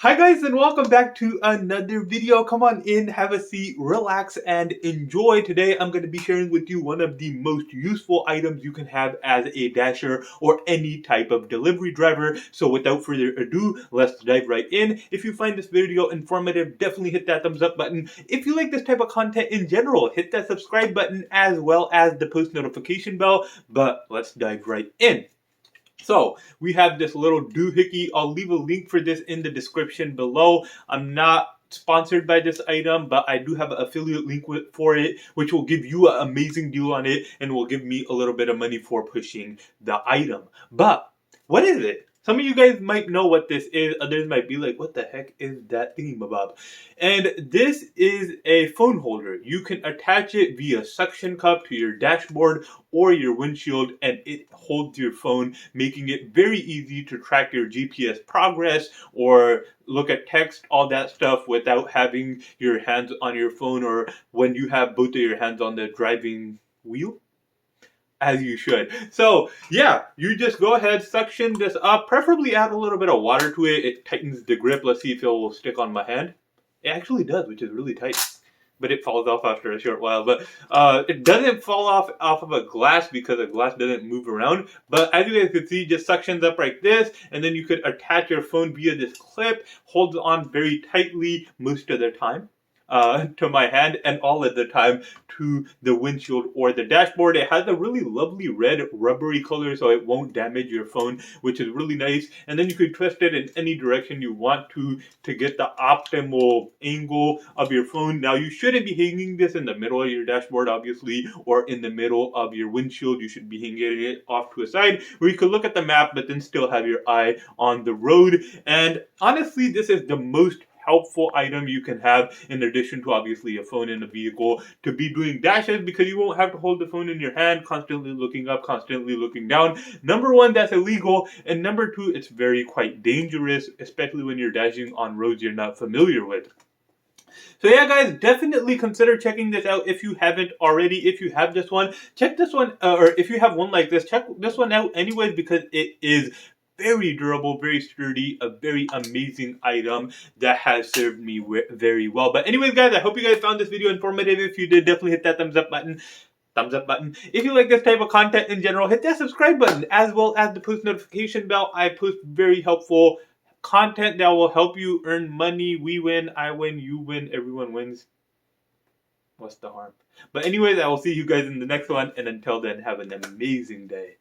Hi guys and welcome back to another video. Come on in, have a seat, relax and enjoy. Today I'm going to be sharing with you one of the most useful items you can have as a dasher or any type of delivery driver. So without further ado, let's dive right in. If you find this video informative, definitely hit that thumbs up button. If you like this type of content in general, hit that subscribe button as well as the post notification bell. But let's dive right in. So we have this little doohickey. I'll leave a link for this in the description below. I'm not sponsored by this item, but I do have an affiliate link for it, which will give you an amazing deal on it and will give me a little bit of money for pushing the item. But what is it? Some of you guys might know what this is. Others might be like, what the heck is that thingamabob? And this is a phone holder. You can attach it via suction cup to your dashboard or your windshield, and it holds your phone, making it very easy to track your GPS progress or look at text, all that stuff, without having your hands on your phone or when you have both of your hands on the driving wheel. As you should. So yeah, you just go ahead, suction this up, preferably add a little bit of water to it. It tightens the grip. Let's see if it will stick on my hand. It actually does, which is really tight. But it falls off after a short while. But it doesn't fall off of a glass because a glass doesn't move around. But as you guys can see, just suctions up like this, and then you could attach your phone via this clip. Holds on very tightly most of the time. To my hand, and all of the time to the windshield or the dashboard. It has a really lovely red rubbery color, so it won't damage your phone, which is really nice. And then you can twist it in any direction you want to get the optimal angle of your phone. Now you shouldn't be hanging this in the middle of your dashboard, obviously, or in the middle of your windshield. You should be hanging it off to a side where you can look at the map but then still have your eye on the road. And honestly, this is the most helpful item you can have, in addition to obviously a phone in a vehicle, to be doing dashes, because you won't have to hold the phone in your hand, constantly looking up, constantly looking down. Number one, that's illegal, and number two, it's very quite dangerous, especially when you're dashing on roads you're not familiar with. So yeah, guys, definitely consider checking this out if you haven't already. If you have this one, check this one, or if you have one like this, check this one out anyways, because it is very durable, very sturdy, a very amazing item that has served me very well. But anyways, guys, I hope you guys found this video informative. If you did, definitely hit that thumbs up button. If you like this type of content in general, hit that subscribe button as well as the post notification bell. I post very helpful content that will help you earn money. We win, I win, you win, everyone wins. What's the harm? But anyways, I will see you guys in the next one, and until then, have an amazing day.